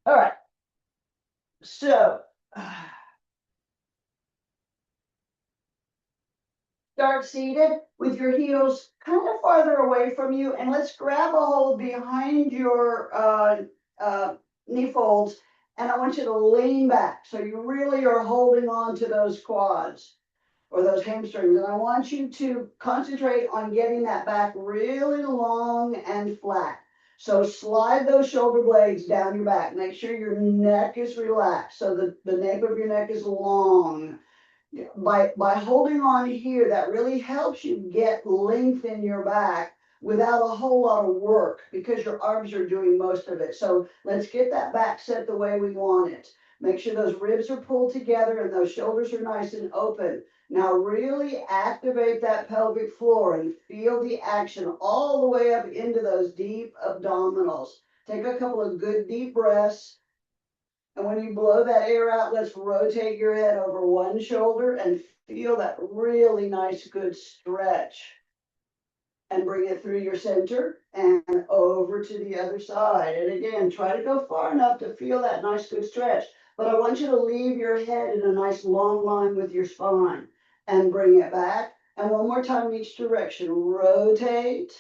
All right. So start seated with your heels kind of farther away from you, and let's grab a hold behind your knee folds, and I want you to lean back. So you really are holding on to those quads or those hamstrings, and I want you to concentrate on getting that back really long and flat. So slide those shoulder blades down your back. Make sure your neck is relaxed so the nape of your neck is long. By holding on here, that really helps you get length in your back without a whole lot of work because your arms are doing most of it. So let's get that back set the way we want it. Make sure those ribs are pulled together and those shoulders are nice and open. Now really activate that pelvic floor and feel the action all the way up into those deep abdominals. Take a couple of good deep breaths. And when you blow that air out, let's rotate your head over one shoulder and feel that really nice, good stretch. And bring it through your center and over to the other side. And again, try to go far enough to feel that nice, good stretch. But I want you to leave your head in a nice long line with your spine and bring it back. And one more time each direction. Rotate.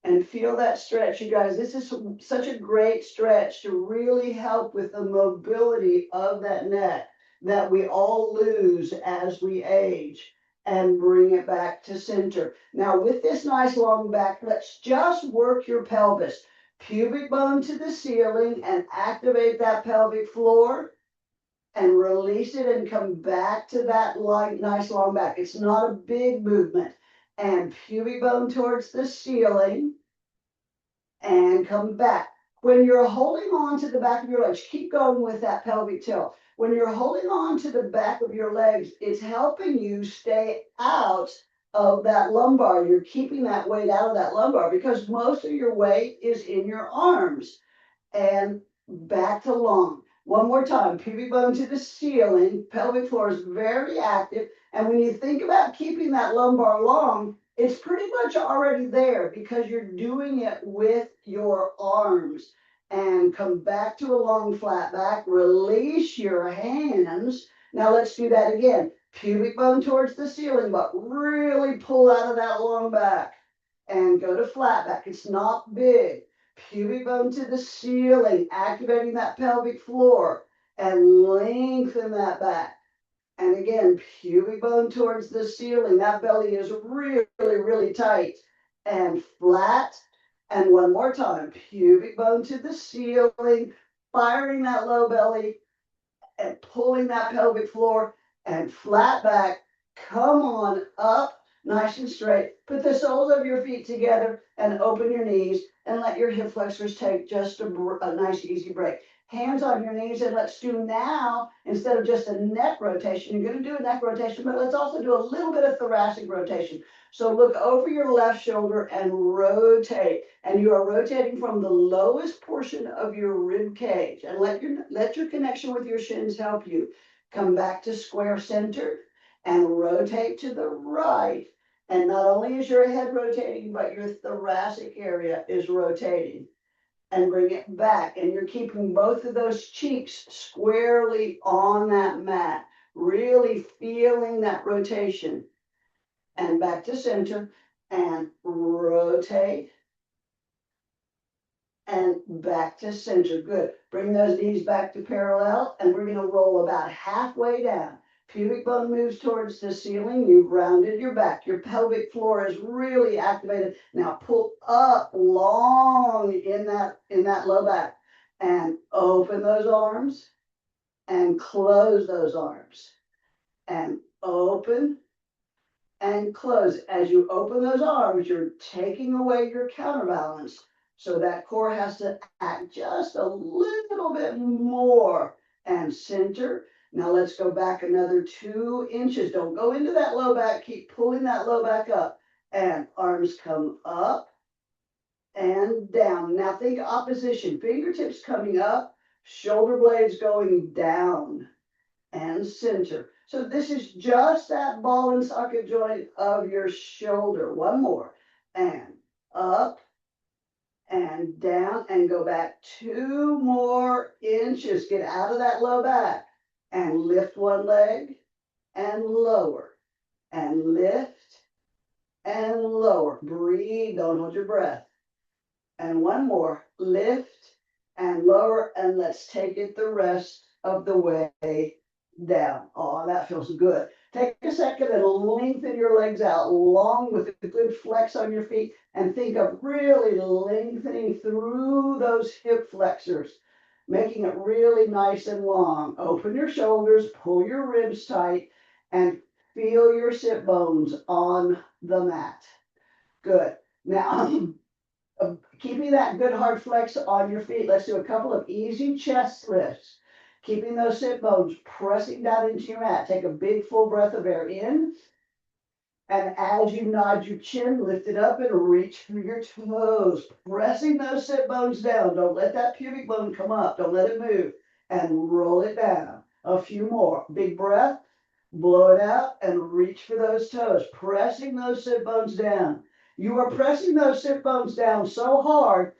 And feel that stretch, you guys. This is such a great stretch to really help with the mobility of that neck that we all lose as we age, and bring it back to center. Now with this nice long back, let's just work your pelvis. Pubic bone to the ceiling and activate that pelvic floor and release it and come back to that nice long back. It's not a big movement. And pubic bone towards the ceiling and come back. When you're holding on to the back of your legs, keep going with that pelvic tilt. When you're holding on to the back of your legs, it's helping you stay out of that lumbar. You're keeping that weight out of that lumbar because most of your weight is in your arms. And back to long. One more time, pubic bone to the ceiling, pelvic floor is very active. And when you think about keeping that lumbar long, it's pretty much already there because you're doing it with your arms. And come back to a long flat back, release your hands. Now let's do that again. Pubic bone towards the ceiling, but really pull out of that long back and go to flat back. It's not big. Pubic bone to the ceiling, activating that pelvic floor and lengthen that back. And again, pubic bone towards the ceiling. That belly is really, really tight and flat. And one more time, pubic bone to the ceiling, firing that low belly and pulling that pelvic floor and flat back. Come on up, nice and straight. Put the soles of your feet together and open your knees and let your hip flexors take just a nice easy break. Hands on your knees, and let's do now, instead of just a neck rotation, you're going to do a neck rotation, but let's also do a little bit of thoracic rotation. So look over your left shoulder and rotate. And you are rotating from the lowest portion of your rib cage. And let your connection with your shins help you. Come back to square center and rotate to the right. And not only is your head rotating, but your thoracic area is rotating. And bring it back. And you're keeping both of those cheeks squarely on that mat. Really feeling that rotation. And back to center and rotate and back to center. Good. Bring those knees back to parallel, and we're going to roll about halfway down. Pubic bone moves towards the ceiling. You've rounded your back. Your pelvic floor is really activated. Now pull up long in that low back and open those arms and close those arms and open and close. As you open those arms, you're taking away your counterbalance. So that core has to act just a little bit more and center. Now let's go back another 2 inches. Don't go into that low back. Keep pulling that low back up. And arms come up and down. Now think opposition. Fingertips coming up, shoulder blades going down and center. So this is just that ball and socket joint of your shoulder. One more. And up and down, and go back 2 more inches. Get out of that low back and lift one leg and lower and lift and lower. Breathe, don't hold your breath. And one more, lift and lower, and let's take it the rest of the way down. Oh, that feels good. Take a second and lengthen your legs out long with a good flex on your feet, and think of really lengthening through those hip flexors, making it really nice and long. Open your shoulders, pull your ribs tight, and feel your sit bones on the mat. Good. Now, keeping that good hard flex on your feet, let's do a couple of easy chest lifts. Keeping those sit bones pressing down into your mat. Take a big full breath of air in. And as you nod your chin, lift it up and reach for your toes. Pressing those sit bones down. Don't let that pubic bone come up. Don't let it move. And roll it down. A few more. Big breath. Blow it out and reach for those toes. Pressing those sit bones down. You are pressing those sit bones down so hard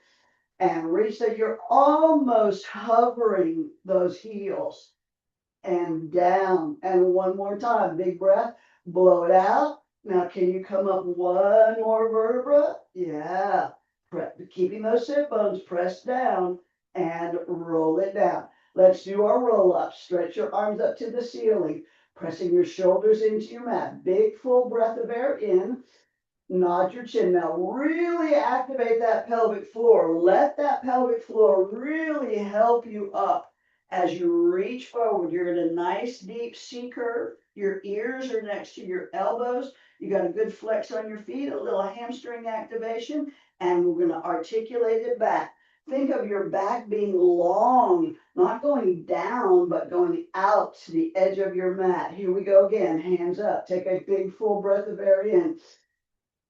and reach that you're almost hovering those heels, and down. And one more time, big breath, blow it out. Now, can you come up one more vertebra? Yeah. Keeping those sit bones pressed down and roll it down. Let's do our roll up. Stretch your arms up to the ceiling, pressing your shoulders into your mat. Big full breath of air in. Nod your chin. Now really activate that pelvic floor. Let that pelvic floor really help you up as you reach forward. You're in a nice deep C curve. Your ears are next to your elbows. You got a good flex on your feet, a little hamstring activation, and we're going to articulate it back. Think of your back being long, not going down, but going out to the edge of your mat. Here we go again. Hands up. Take a big full breath of air in.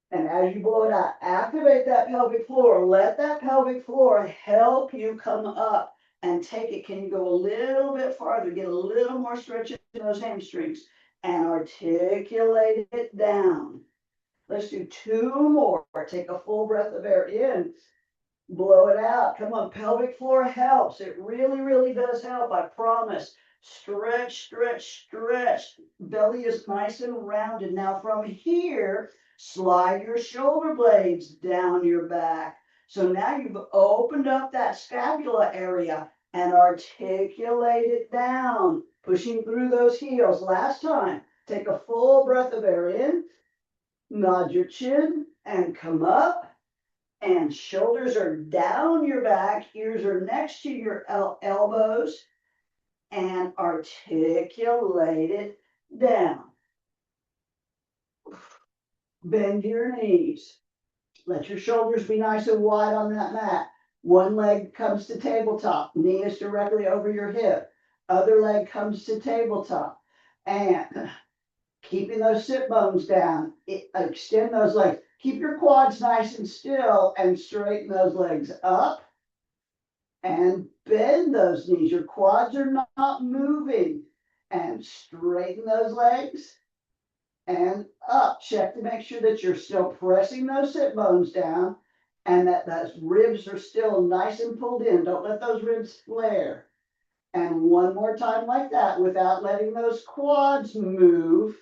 And as you blow it out, activate that pelvic floor. Let that pelvic floor help you come up and take it. Can you go a little bit farther? Get a little more stretch in those hamstrings and articulate it down. Let's do 2 more. Take a full breath of air in. Blow it out. Come on, pelvic floor helps. It really, really does help. I promise. Stretch, stretch, stretch. Belly is nice and rounded. Now from here, slide your shoulder blades down your back. So now you've opened up that scapula area and articulate it down, pushing through those heels. Last time, take a full breath of air in, nod your chin, and come up. And shoulders are down your back, ears are next to your elbows, and articulate it down. Bend your knees. Let your shoulders be nice and wide on that mat. One leg comes to tabletop, knee is directly over your hip. Other leg comes to tabletop. And keeping those sit bones down, extend those legs. Keep your quads nice and still and straighten those legs up and bend those knees. Your quads are not moving, and straighten those legs and up. Check to make sure that you're still pressing those sit bones down and that those ribs are still nice and pulled in. Don't let those ribs flare. And one more time like that without letting those quads move.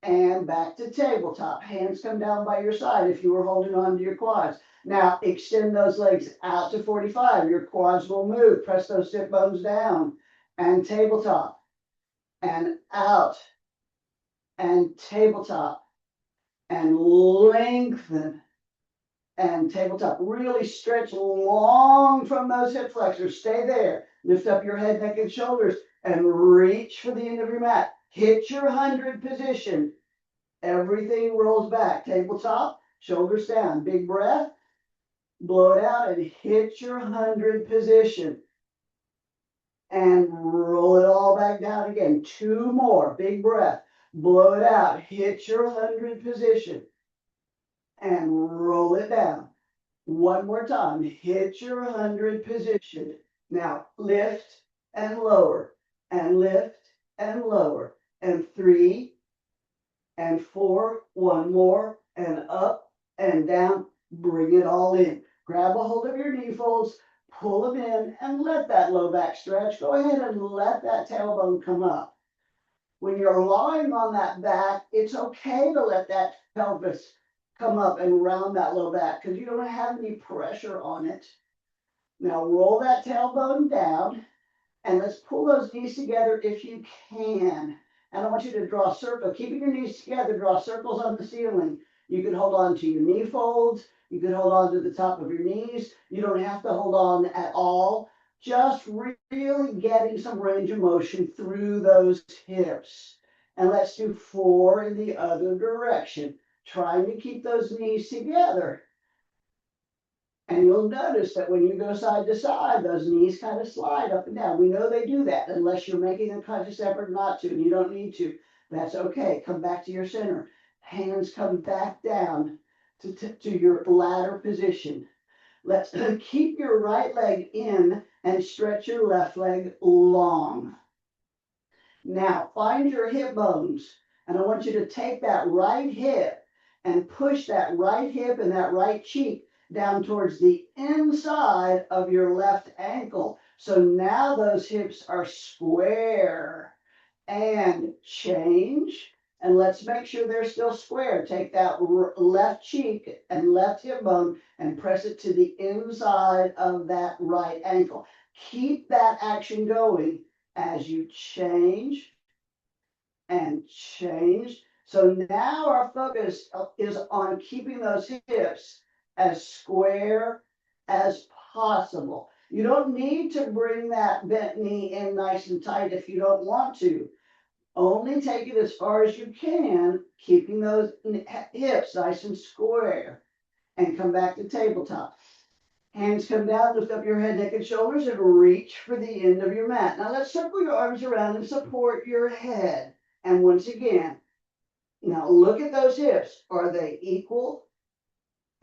And back to tabletop. Hands come down by your side if you were holding on to your quads. Now extend those legs out to 45. Your quads will move. Press those sit bones down. And tabletop. And out. And tabletop. And lengthen. And tabletop. Really stretch long from those hip flexors. Stay there. Lift up your head, neck, and shoulders. And reach for the end of your mat. Hit your 100 position. Everything rolls back. Tabletop, shoulders down. Big breath. Blow it out and hit your 100 position. And roll it all back down again. 2 more. Big breath. Blow it out. Hit your 100 position. And roll it down. One more time. Hit your 100 position. Now lift and lower. And lift and lower. And 3 and 4, one more, and up and down. Bring it all in. Grab a hold of your knee folds, pull them in, and let that low back stretch. Go ahead and let that tailbone come up. When you're lying on that back, it's okay to let that pelvis come up and round that low back because you don't have any pressure on it. Now roll that tailbone down and let's pull those knees together if you can. And I want you to draw a circle. Keeping your knees together, draw circles on the ceiling. You can hold on to your knee folds. You can hold on to the top of your knees. You don't have to hold on at all. Just really getting some range of motion through those hips. And let's do 4 in the other direction. Trying to keep those knees together. And you'll notice that when you go side to side, those knees kind of slide up and down. We know they do that unless you're making a conscious effort not to, and you don't need to. That's okay. Come back to your center. Hands come back down to your ladder position. Let's keep your right leg in and stretch your left leg long. Now, find your hip bones, and I want you to take that right hip and push that right hip and that right cheek down towards the inside of your left ankle. So now those hips are square. And change. And let's make sure they're still square. Take that left cheek and left hip bone and press it to the inside of that right ankle. Keep that action going as you change and change. So now our focus is on keeping those hips as square as possible. You don't need to bring that bent knee in nice and tight if you don't want to. Only take it as far as you can, keeping those hips nice and square. And come back to tabletop. Hands come down, lift up your head, neck, and shoulders, and reach for the end of your mat. Now let's circle your arms around and support your head. And once again, now look at those hips. Are they equal?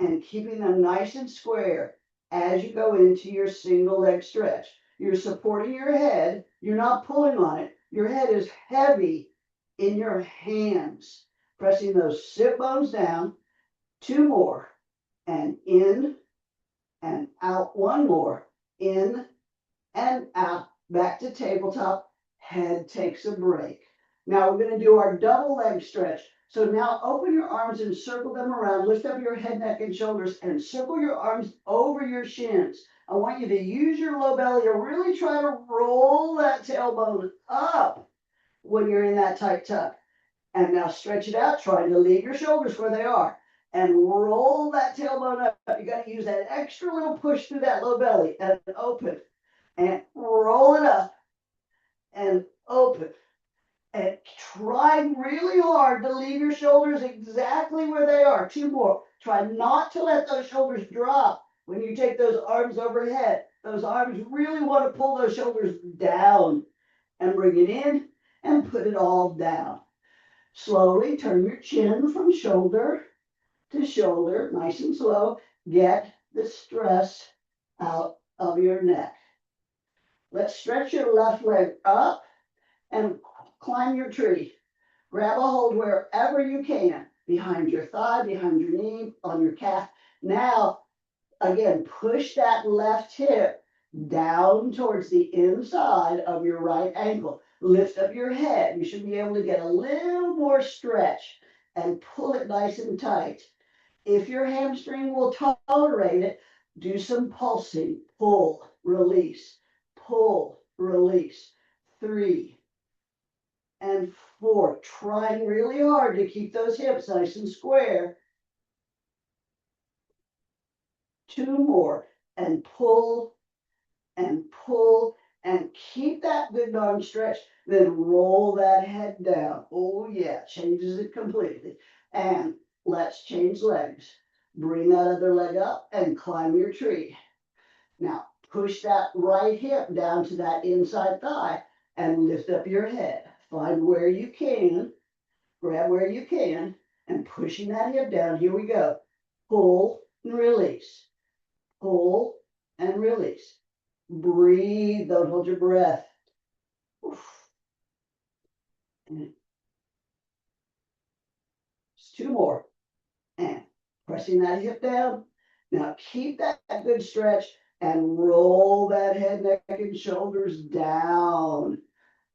And keeping them nice and square as you go into your single leg stretch. You're supporting your head. You're not pulling on it. Your head is heavy in your hands. Pressing those sit bones down. 2 more. And in and out. 1 more. In and out. Back to tabletop. Head takes a break. Now we're going to do our double leg stretch. So now open your arms and circle them around. Lift up your head, neck, and shoulders and circle your arms over your shins. I want you to use your low belly to really try to roll that tailbone up when you're in that tight tuck. And now stretch it out, trying to leave your shoulders where they are. And roll that tailbone up. You got to use that extra little push through that low belly and open. And roll it up and open. And try really hard to leave your shoulders exactly where they are. 2 more. Try not to let those shoulders drop when you take those arms overhead. Those arms really want to pull those shoulders down and bring it in and put it all down. Slowly turn your chin from shoulder to shoulder, nice and slow. Get the stress out of your neck. Let's stretch your left leg up and climb your tree. Grab a hold wherever you can, behind your thigh, behind your knee, on your calf. Now, again, push that left hip down towards the inside of your right ankle. Lift up your head. You should be able to get a little more stretch and pull it nice and tight. If your hamstring will tolerate it, do some pulsing. Pull, release, pull, release. 3 and 4. Trying really hard to keep those hips nice and square. 2 more. And pull and pull and keep that good arm stretch. Then roll that head down. Oh yeah, changes it completely. And let's change legs. Bring that other leg up and climb your tree. Now push that right hip down to that inside thigh and lift up your head. Find where you can, grab where you can, and pushing that hip down. Here we go. Pull and release. Pull and release. Breathe, don't hold your breath. And just 2 more. And pressing that hip down. Now keep that good stretch and roll that head, neck, and shoulders down.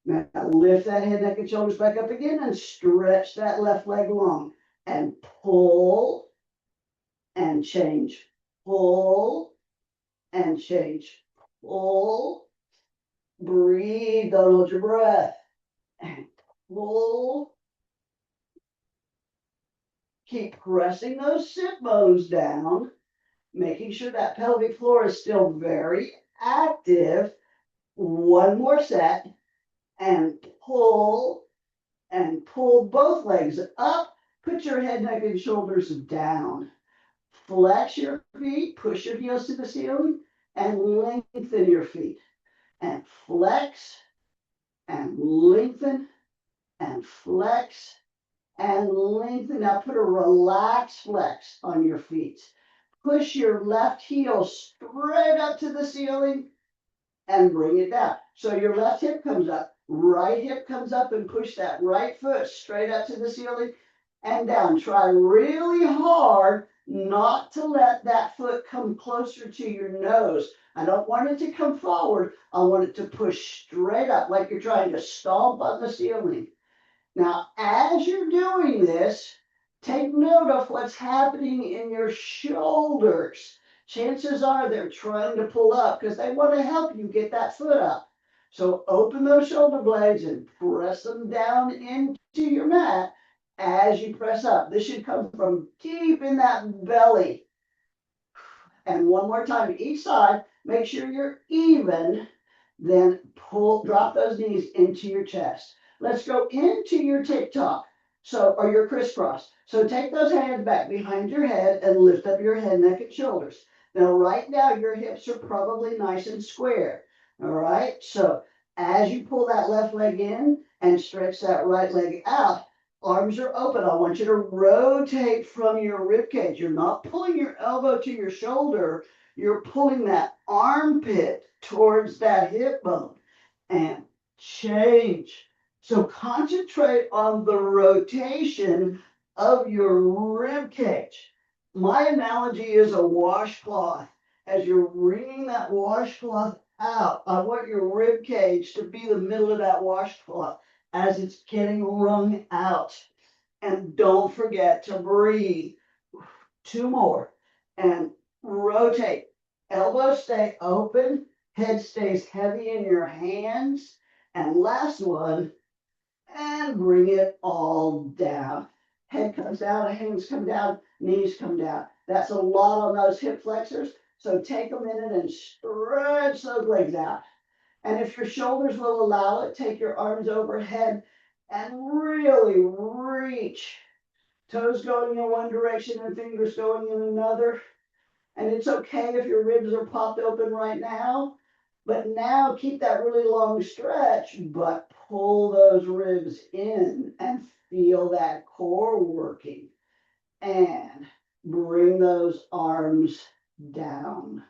Now lift that head, neck, and shoulders back up again and stretch that left leg long. And pull and change. Pull and change. Pull. Breathe. Don't hold your breath. And pull. Keep pressing those sit bones down, making sure that pelvic floor is still very active. One more set and pull both legs up. Put your head, neck, and shoulders down. Flex your feet, push your heels to the ceiling, and lengthen your feet. And flex and lengthen and flex and lengthen. Now put a relaxed flex on your feet. Push your left heel straight up to the ceiling and bring it down. So your left hip comes up, right hip comes up, and push that right foot straight up to the ceiling and down. Try really hard not to let that foot come closer to your nose. I don't want it to come forward. I want it to push straight up like you're trying to stomp on the ceiling. Now, as you're doing this, take note of what's happening in your shoulders. Chances are they're trying to pull up because they want to help you get that foot up. So open those shoulder blades and press them down into your mat as you press up. This should come from deep in that belly. And one more time, each side, make sure you're even. Then drop those knees into your chest. Let's go into your TikTok. Or your crisscross. So take those hands back behind your head and lift up your head, neck, and shoulders. Now, right now, your hips are probably nice and square. All right. So as you pull that left leg in and stretch that right leg out, arms are open. I want you to rotate from your rib cage. You're not pulling your elbow to your shoulder. You're pulling that armpit towards that hip bone and change. So concentrate on the rotation of your rib cage. My analogy is a washcloth. As you're wringing that washcloth out, I want your rib cage to be the middle of that washcloth as it's getting wrung out. And don't forget to breathe. 2 more. And rotate. Elbows stay open. Head stays heavy in your hands. And last one. And bring it all down. Head comes down, hands come down, knees come down. That's a lot on those hip flexors. So take a minute and stretch those legs out. And if your shoulders will allow it, take your arms overhead and really reach. Toes going in one direction and fingers going in another. And it's okay if your ribs are popped open right now. But now keep that really long stretch, but pull those ribs in and feel that core working. And bring those arms down.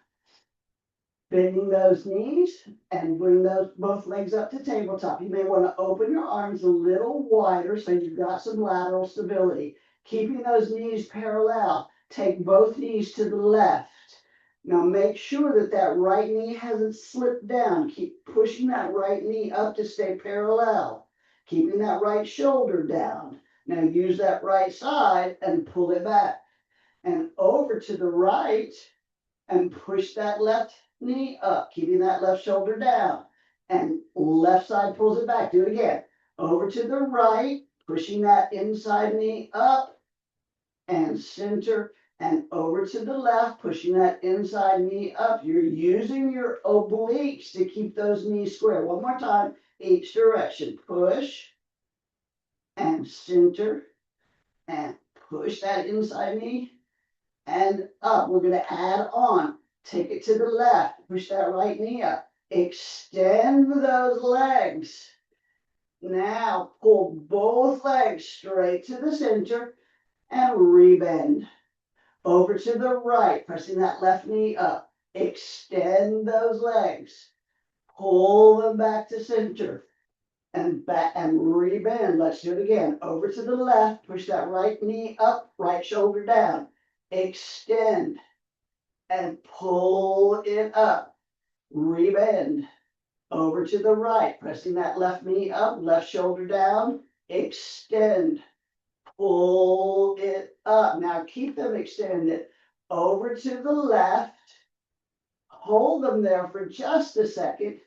Bending those knees and bring those both legs up to tabletop. You may want to open your arms a little wider so you've got some lateral stability. Keeping those knees parallel. Take both knees to the left. Now make sure that that right knee hasn't slipped down. Keep pushing that right knee up to stay parallel. Keeping that right shoulder down. Now use that right side and pull it back. And over to the right and push that left knee up, keeping that left shoulder down. And left side pulls it back. Do it again. Over to the right, pushing that inside knee up and center. And over to the left, pushing that inside knee up. You're using your obliques to keep those knees square. One more time, each direction. Push and center and push that inside knee and up. We're going to add on. Take it to the left. Push that right knee up. Extend those legs. Now pull both legs straight to the center and rebend. Over to the right, pressing that left knee up. Extend those legs. Pull them back to center and back and rebend. Let's do it again. Over to the left, push that right knee up, right shoulder down. Extend and pull it up. Rebend over to the right, pressing that left knee up, left shoulder down, extend, pull it up. Now keep them extended over to the left, hold them there for just a second,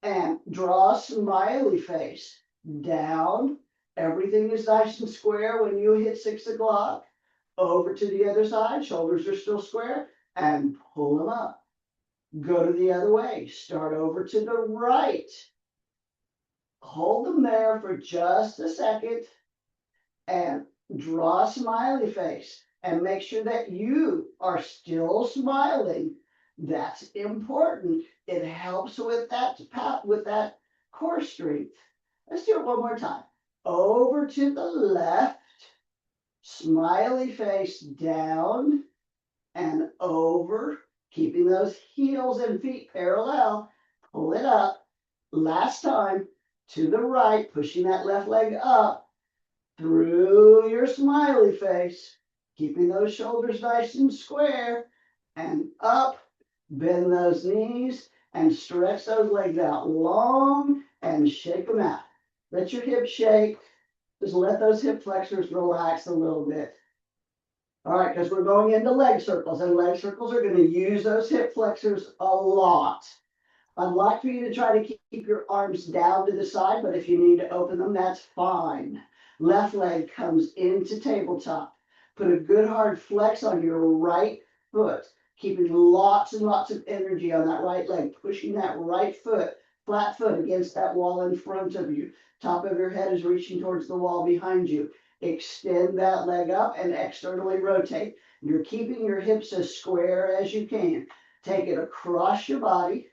and draw a smiley face down. Everything is nice and square when you hit 6 o'clock. Over to the other side, shoulders are still square, and pull them up. Go to the other way, start over to the right. Hold them there for just a second and draw a smiley face and make sure that you are still smiling. That's important. It helps with that core strength. Let's do it one more time. Over to the left, smiley face down and over, keeping those heels and feet parallel. Pull it up. Last time, to the right, pushing that left leg up through your smiley face, keeping those shoulders nice and square, and up. Bend those knees and stretch those legs out long and shake them out. Let your hips shake. Just let those hip flexors relax a little bit. All right, because we're going into leg circles, and leg circles are going to use those hip flexors a lot. I'd like for you to try to keep your arms down to the side, but if you need to open them, that's fine. Left leg comes into tabletop. Put a good hard flex on your right foot, keeping lots and lots of energy on that right leg, pushing that right foot, flat foot against that wall in front of you. Top of your head is reaching towards the wall behind you. Extend that leg up and externally rotate. You're keeping your hips as square as you can. Take it across your body,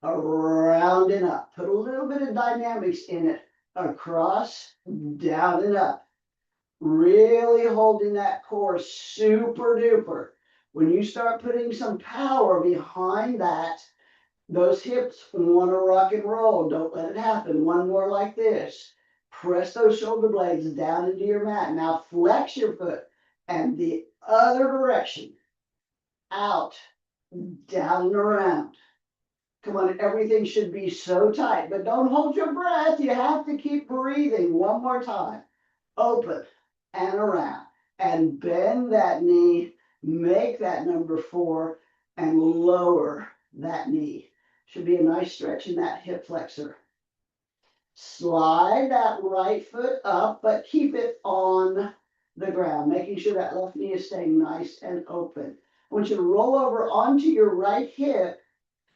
around and up. Put a little bit of dynamics in it. Across, down and up. Really holding that core super duper. When you start putting some power behind that, those hips want to rock and roll. Don't let it happen. One more like this. Press those shoulder blades down into your mat. Now flex your foot and the other direction. Out, down and around. Come on, everything should be so tight, but don't hold your breath. You have to keep breathing. One more time. Open and around. And bend that knee. Make that number 4 and lower that knee. Should be a nice stretch in that hip flexor. Slide that right foot up, but keep it on the ground, making sure that left knee is staying nice and open. I want you to roll over onto your right hip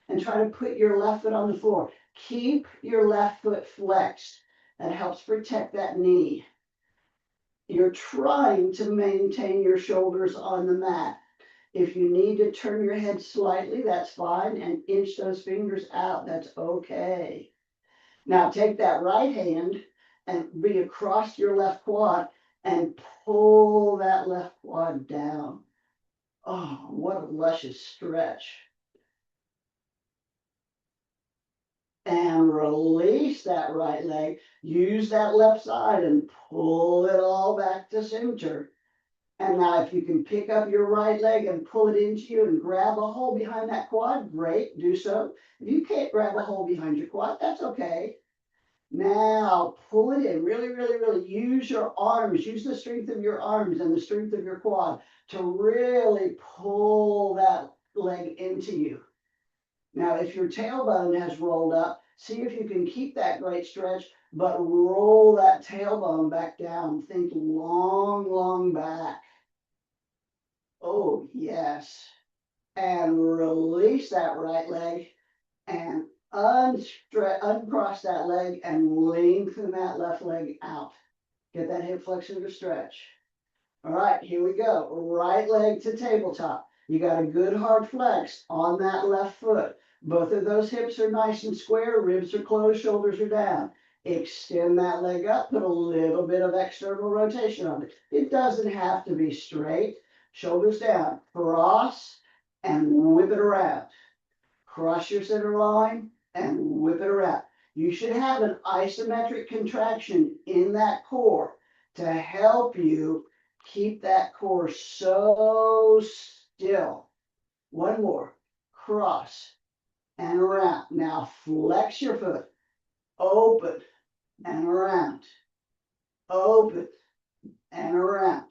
and try to put your left foot on the floor. Keep your left foot flexed. That helps protect that knee. You're trying to maintain your shoulders on the mat. If you need to turn your head slightly, that's fine, and inch those fingers out. That's okay. Now take that right hand and be across your left quad and pull that left quad down. Oh, what a luscious stretch. And release that right leg. Use that left side and pull it all back to center. And now if you can pick up your right leg and pull it into you and grab a hole behind that quad, great, do so. If you can't grab a hole behind your quad, that's okay. Now pull it in, really, really, really use your arms, use the strength of your arms and the strength of your quad to really pull that leg into you. Now, if your tailbone has rolled up, see if you can keep that great stretch, but roll that tailbone back down. Think long, long back. Oh, yes. And release that right leg and uncross that leg and lengthen that left leg out. Get that hip flexor to stretch. All right, here we go. Right leg to tabletop. You got a good hard flex on that left foot. Both of those hips are nice and square, ribs are closed, shoulders are down. Extend that leg up, put a little bit of external rotation on it. It doesn't have to be straight. Shoulders down, cross and whip it around. Cross your center line and whip it around. You should have an isometric contraction in that core to help you keep that core so still. One more. Cross and around. Now flex your foot. Open and around. Open and around.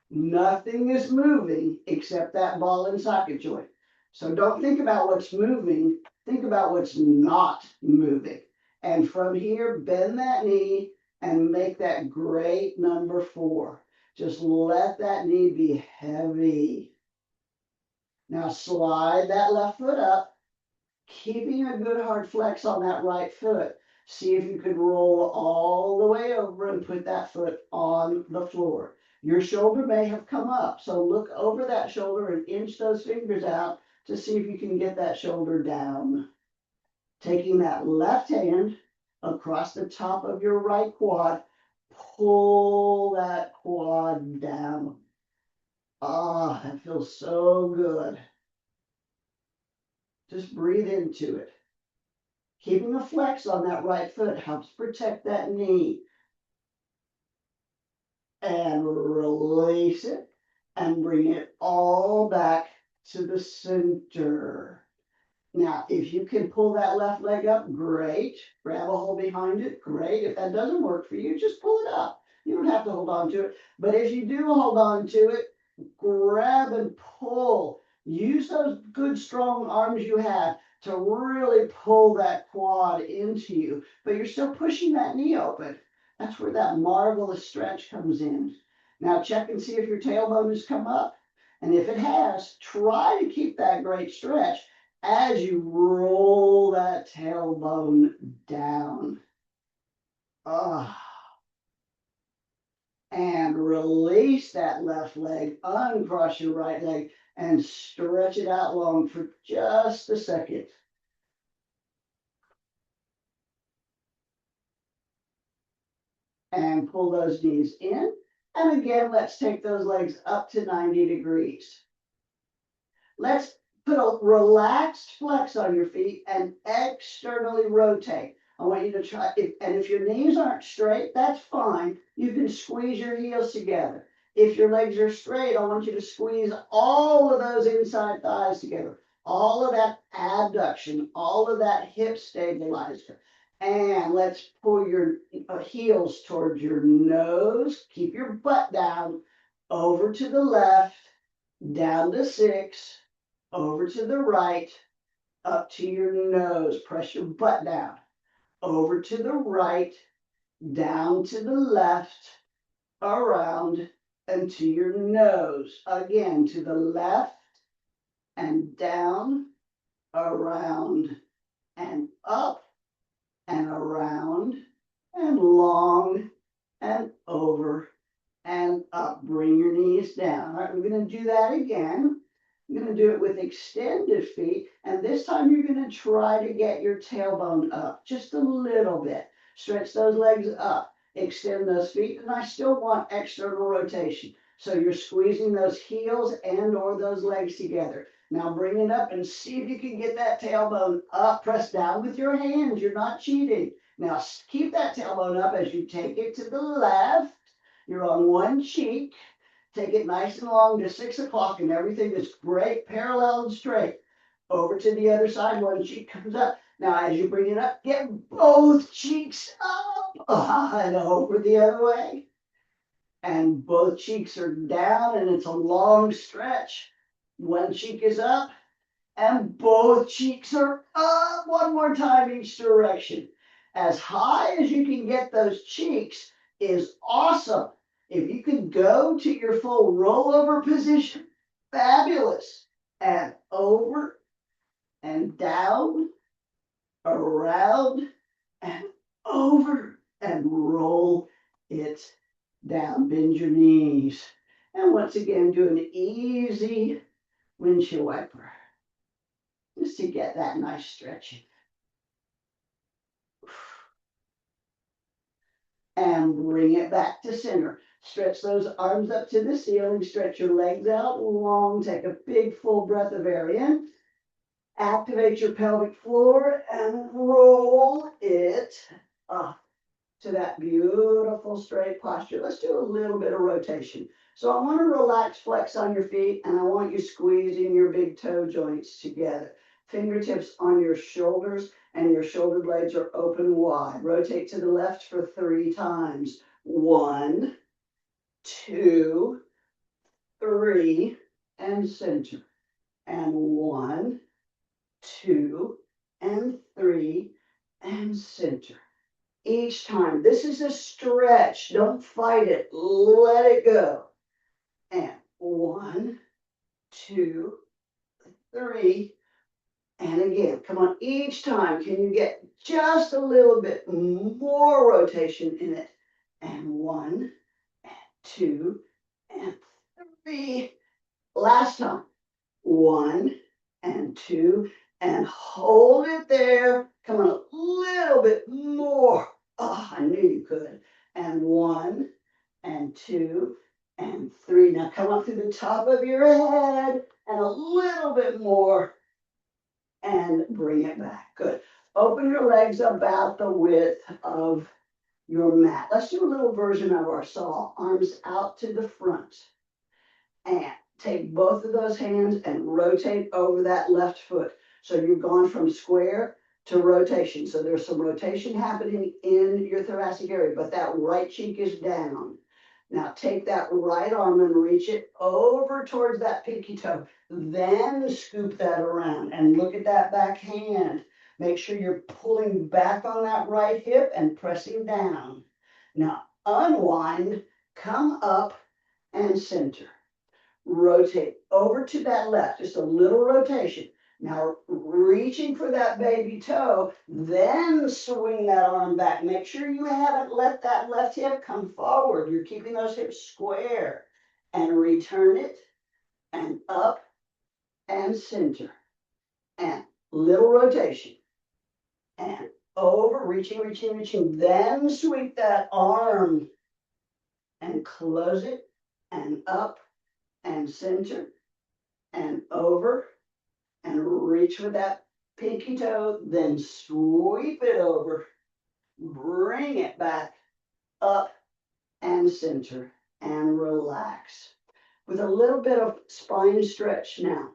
Nothing is moving except that ball and socket joint. So don't think about what's moving. Think about what's not moving. And from here, bend that knee and make that great number 4. Just let that knee be heavy. Now slide that left foot up, keeping a good hard flex on that right foot. See if you could roll all the way over and put that foot on the floor. Your shoulder may have come up, so look over that shoulder and inch those fingers out to see if you can get that shoulder down. Taking that left hand across the top of your right quad, pull that quad down. Ah, that feels so good. Just breathe into it. Keeping a flex on that right foot helps protect that knee. And release it and bring it all back to the center. Now, if you can pull that left leg up, great. Grab a hold behind it, great. If that doesn't work for you, just pull it up. You don't have to hold on to it. But if you do hold on to it, grab and pull. Use those good, strong arms you have to really pull that quad into you. But you're still pushing that knee open. That's where that marvelous stretch comes in. Now check and see if your tailbone has come up. And if it has, try to keep that great stretch as you roll that tailbone down. And release that left leg, uncross your right leg, and stretch it out long for just a second. And pull those knees in. And again, let's take those legs up to 90 degrees. Let's put a relaxed flex on your feet and externally rotate. I want you to try, and if your knees aren't straight, that's fine. You can squeeze your heels together. If your legs are straight, I want you to squeeze all of those inside thighs together. All of that abduction, all of that hip stabilizer. And let's pull your heels towards your nose. Keep your butt down. Over to the left. Down to 6. Over to the right. Up to your nose. Press your butt down. Over to the right. Down to the left. Around. And to your nose. Again, to the left. And down. Around. And up. And around, and long, and over, and up. Bring your knees down. All right, we're going to do that again. You're going to do it with extended feet, and this time you're going to try to get your tailbone up just a little bit. Stretch those legs up, extend those feet, and I still want external rotation. So you're squeezing those heels and or those legs together. Now bring it up and see if you can get that tailbone up. Press down with your hands. You're not cheating. Now keep that tailbone up as you take it to the left. You're on one cheek. Take it nice and long to 6 o'clock and everything is great, parallel and straight. Over to the other side, one cheek comes up. Now as you bring it up, get both cheeks up and over the other way. And both cheeks are down and it's a long stretch. One cheek is up and both cheeks are up. One more time each direction. As high as you can get those cheeks is awesome. If you can go to your full rollover position, fabulous. And over and down, around and over and roll it down. Bend your knees. And once again, do an easy windshield wiper, just to get that nice stretching. And bring it back to center. Stretch those arms up to the ceiling. Stretch your legs out long. Take a big full breath of air in. Activate your pelvic floor and roll it up. to that beautiful straight posture. Let's do a little bit of rotation. So I want to relax, flex on your feet, and I want you squeezing your big toe joints together. Fingertips on your shoulders, and your shoulder blades are open wide. Rotate to the left for 3 times. 1, 2, 3, and center. And 1, 2, and 3, and center. Each time. This is a stretch. Don't fight it. Let it go. And 1, 2, 3, and again. Come on. Each time, can you get just a little bit more rotation in it? And 1, and 2, and 3. Last time. 1, and 2, and hold it there. Come on, a little bit more. Oh, I knew you could. And 1, and 2, and 3. Now come up through the top of your head and a little bit more. And bring it back. Good. Open your legs about the width of your mat. Let's do a little version of our saw. Arms out to the front. And take both of those hands and rotate over that left foot. So you've gone from square to rotation. So there's some rotation happening in your thoracic area, but that right cheek is down. Now take that right arm and reach it over towards that pinky toe. Then scoop that around and look at that back hand. Make sure you're pulling back on that right hip and pressing down. Now unwind, come up and center. Rotate over to that left, just a little rotation. Now reaching for that baby toe, then swing that arm back. Make sure you haven't let that left hip come forward. You're keeping those hips square. And return it, and up, and center. And little rotation. And over, reaching, reaching, reaching. Then sweep that arm, and close it, and up, and center, and over, and reach with that pinky toe, then sweep it over, bring it back, up, and center, and relax. With a little bit of spine stretch now.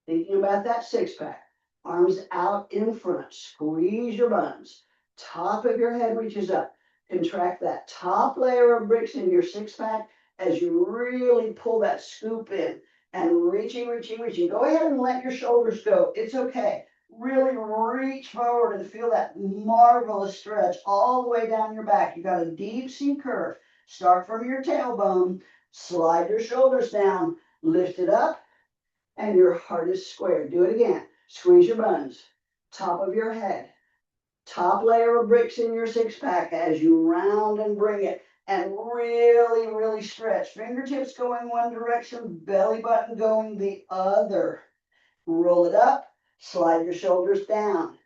Thinking about that six pack. Arms out in front, squeeze your buns. Top of your head reaches up. Contract that top layer of bricks in your six pack as you really pull that scoop in and reaching, reaching, reaching. Go ahead and let your shoulders go. It's okay. Really reach forward and feel that marvelous stretch all the way down your back. You got a deep C curve. Start from your tailbone, slide your shoulders down, lift it up, and your heart is square. Do it again. Squeeze your buns, top of your head, top layer of bricks in your six pack as you round and bring it, and really, really stretch. Fingertips going one direction, belly button going the other. Roll it up, slide your shoulders down.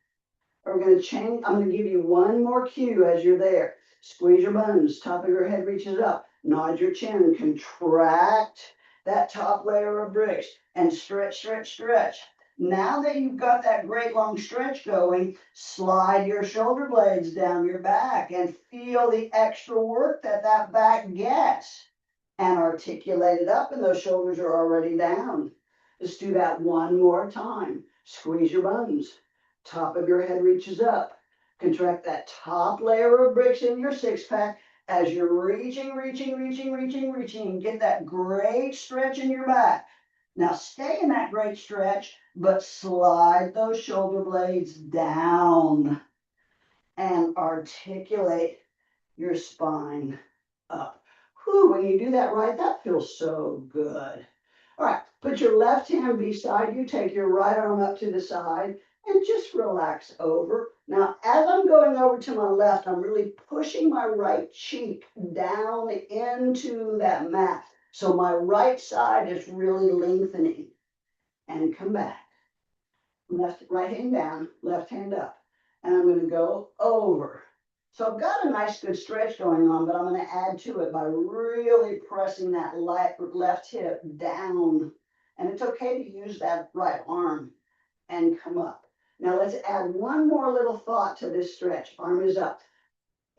We're going to change. I'm going to give you one more cue as you're there. Squeeze your buns, top of your head reaches up. Nod your chin, contract that top layer of bricks, and stretch, stretch, stretch. Now that you've got that great long stretch going, slide your shoulder blades down your back and feel the extra work that that back gets. And articulate it up, and those shoulders are already down. Let's do that one more time. Squeeze your buns. Top of your head reaches up. Contract that top layer of bricks in your six pack as you're reaching, reaching, reaching, reaching, reaching. Get that great stretch in your back. Now stay in that great stretch, but slide those shoulder blades down and articulate your spine up. Whew, when you do that right, that feels so good. All right, put your left hand beside you, take your right arm up to the side, and just relax over. Now, as I'm going over to my left, I'm really pushing my right cheek down into that mat. So my right side is really lengthening. And come back. Right hand down, left hand up. And I'm going to go over. So I've got a nice good stretch going on, but I'm going to add to it by really pressing that left hip down. And it's okay to use that right arm and come up. Now let's add one more little thought to this stretch. Arm is up.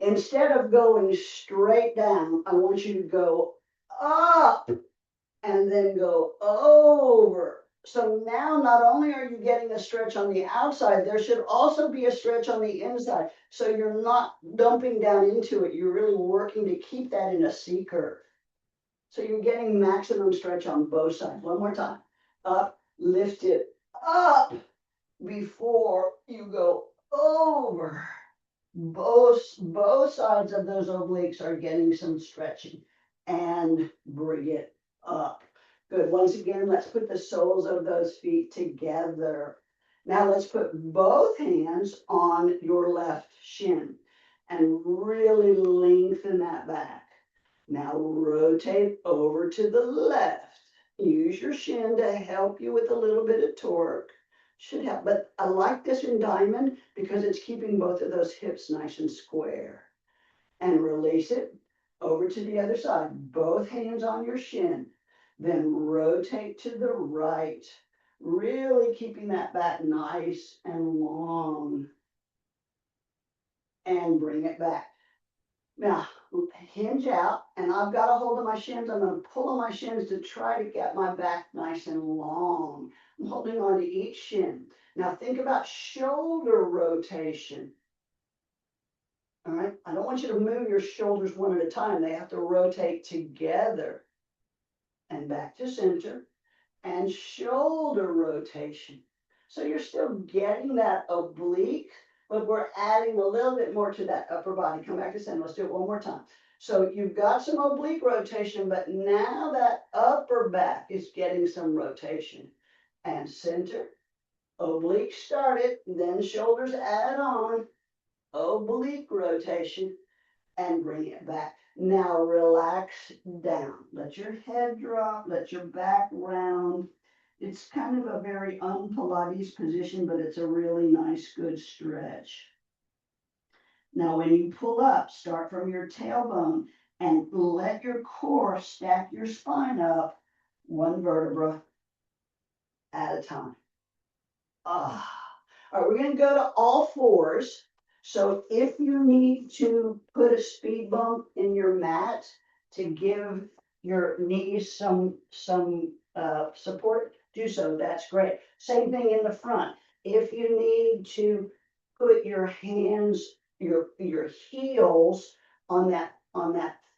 Instead of going straight down, I want you to go up and then go over. So now not only are you getting a stretch on the outside, there should also be a stretch on the inside. So you're not dumping down into it. You're really working to keep that in a C curve. So you're getting maximum stretch on both sides. One more time. Up, lift it up before you go over. Both sides of those obliques are getting some stretching, and bring it up. Good. Once again, let's put the soles of those feet together. Now let's put both hands on your left shin and really lengthen that back. Now rotate over to the left. Use your shin to help you with a little bit of torque. Should help, but I like this in diamond because it's keeping both of those hips nice and square. And release it over to the other side. Both hands on your shin. Then rotate to the right. Really keeping that back nice and long. And bring it back. Now, hinge out, and I've got a hold of my shins. I'm going to pull on my shins to try to get my back nice and long. I'm holding on to each shin. Now think about shoulder rotation. All right, I don't want you to move your shoulders one at a time. They have to rotate together. And back to center. And shoulder rotation. So you're still getting that oblique, but we're adding a little bit more to that upper body. Come back to center. Let's do it one more time. So you've got some oblique rotation, but now that upper back is getting some rotation. And center, oblique started, then shoulders add on, oblique rotation, and bring it back. Now relax down. Let your head drop, let your back round. It's kind of a very un-Pilates position, but it's a really nice, good stretch. Now when you pull up, start from your tailbone and let your core stack your spine up one vertebra at a time. All right, we're going to go to all fours. So if you need to put a speed bump in your mat to give your knees some support, do so. That's great. Same thing in the front. If you need to put your hands, your heels on that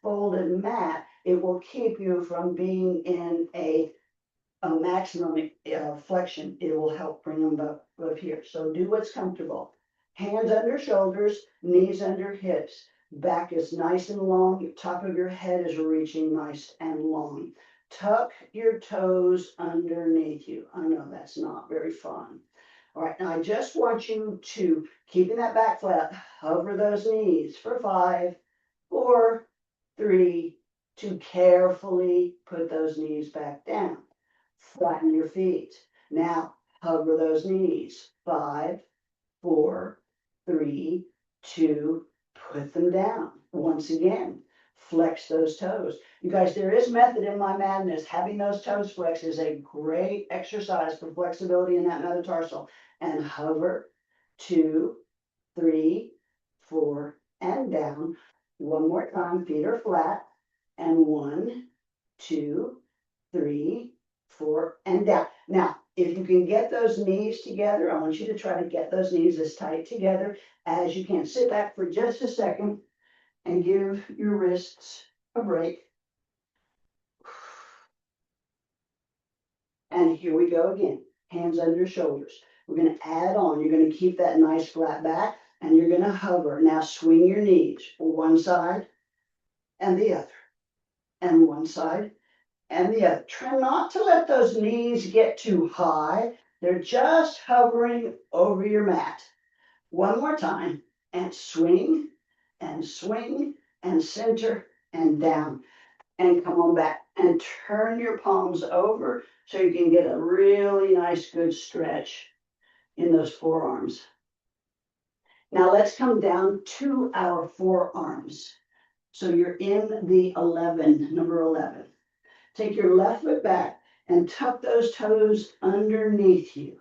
folded mat, it will keep you from being in a maximum flexion. It will help bring them up here. So do what's comfortable. Hands under shoulders, knees under hips. Back is nice and long. Your top of your head is reaching nice and long. Tuck your toes underneath you. I know that's not very fun. All right, now I just want you to, keeping that back flat, hover those knees for 5, 4, 3, 2. Carefully put those knees back down. Flatten your feet. Now hover those knees. 5, 4, 3, 2, put them down. Once again, flex those toes. You guys, there is method in my madness. Having those toes flexed is a great exercise for flexibility in that metatarsal. And hover, 2, 3, 4, and down. One more time, feet are flat. And 1, 2, 3, 4, and down. Now, if you can get those knees together, I want you to try to get those knees as tight together as you can. Sit back for just a second and give your wrists a break. And here we go again. Hands under shoulders. We're going to add on. You're going to keep that nice flat back and you're going to hover. Now swing your knees one side and the other. And one side and the other. Try not to let those knees get too high. They're just hovering over your mat. One more time. And swing and swing and center and down. And come on back and turn your palms over so you can get a really nice, good stretch in those forearms. Now let's come down to our forearms. So you're in the 11, number 11. Take your left foot back and tuck those toes underneath you.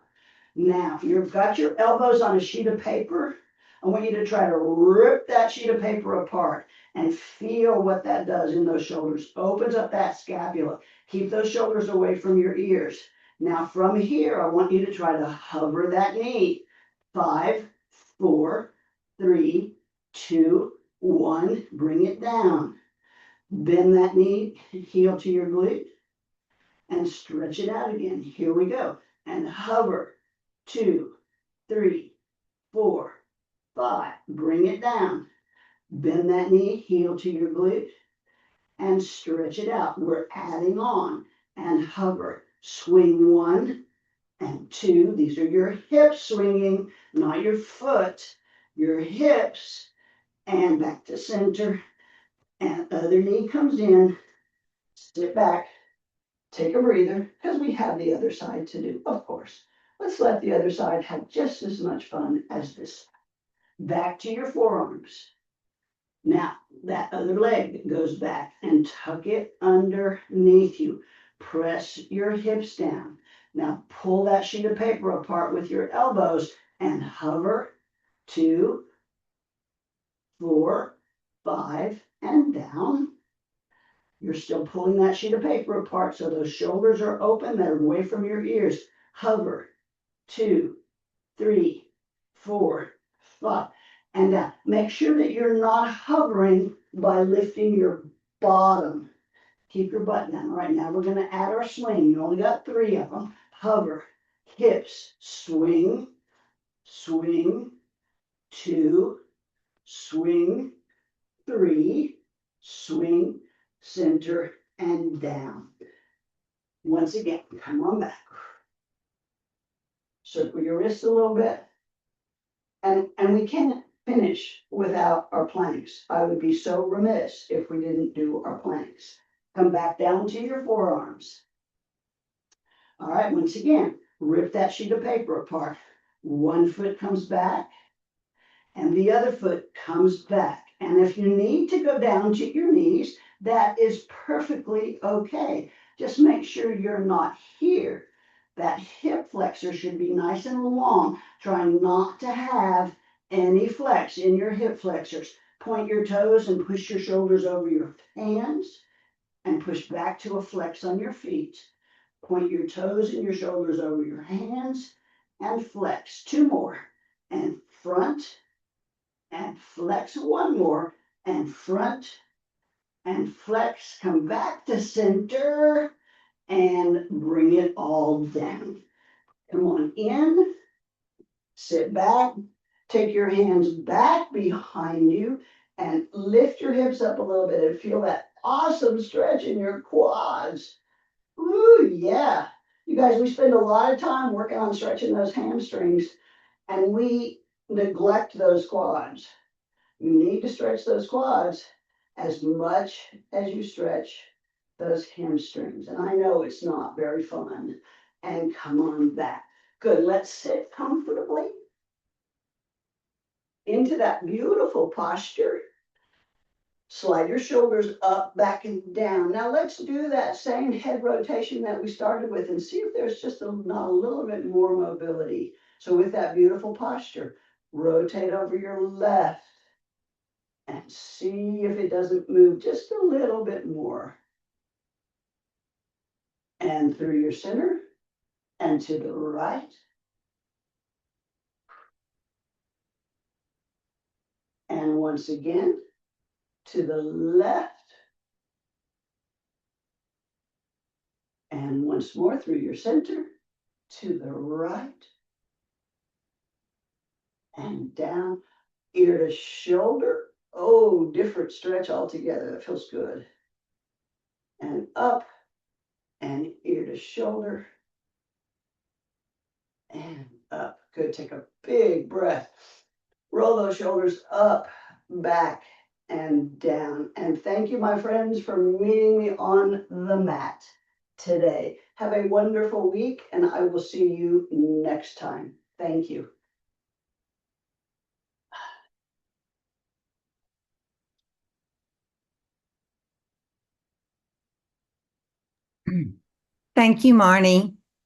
Now, you've got your elbows on a sheet of paper. I want you to try to rip that sheet of paper apart and feel what that does in those shoulders. Opens up that scapula. Keep those shoulders away from your ears. Now from here, I want you to try to hover that knee. 5, 4, 3, 2, 1. Bring it down. Bend that knee, heel to your glute, and stretch it out again. Here we go. And hover. 2, 3, 4, 5. Bring it down. Bend that knee, heel to your glute, and stretch it out. We're adding on and hover. Swing 1 and 2. These are your hips swinging, not your foot. Your hips. And back to center. And other knee comes in. Sit back. Take a breather, because we have the other side to do, of course. Let's let the other side have just as much fun as this. Back to your forearms. Now, that other leg goes back and tuck it underneath you. Press your hips down. Now, pull that sheet of paper apart with your elbows and hover. 2, 4, 5, and down. You're still pulling that sheet of paper apart so those shoulders are open, they're away from your ears. Hover. 2, 3, 4, 5, and down. Make sure that you're not hovering by lifting your bottom. Keep your butt down. All right, now we're going to add our swing. You only got 3 of them. Hover. Hips. Swing. Swing. 2. Swing. 3. Swing. Center and down. Once again, come on back. Circle your wrists a little bit. And we can't finish without our planks. I would be so remiss if we didn't do our planks. Come back down to your forearms. All right, once again, rip that sheet of paper apart. One foot comes back and the other foot comes back. And if you need to go down to your knees, that is perfectly okay. Just make sure you're not here. That hip flexor should be nice and long. Try not to have any flex in your hip flexors. Point your toes and push your shoulders over your hands and push back to a flex on your feet. Point your toes and your shoulders over your hands and flex. 2 more. And front and flex. 1 more. And front and flex. Come back to center and bring it all down. Come on in. Sit back. Take your hands back behind you and lift your hips up a little bit and feel that awesome stretch in your quads. Ooh, yeah. You guys, we spend a lot of time working on stretching those hamstrings and we neglect those quads. You need to stretch those quads as much as you stretch those hamstrings. And I know it's not very fun. And come on back. Good. Let's sit comfortably into that beautiful posture. Slide your shoulders up, back, and down. Now let's do that same head rotation that we started with and see if there's just not a little bit more mobility. So with that beautiful posture, rotate over your left and see if it doesn't move just a little bit more. And through your center and to the right. And once again, to the left. And once more through your center, to the right. And down, ear to shoulder. Oh, different stretch altogether. That feels good. And up, and ear to shoulder. And up. Good. Take a big breath. Roll those shoulders up, back, and down. And thank you, my friends, for meeting me on the mat today. Have a wonderful week, and I will see you next time. Thank you. Thank you, Marnie.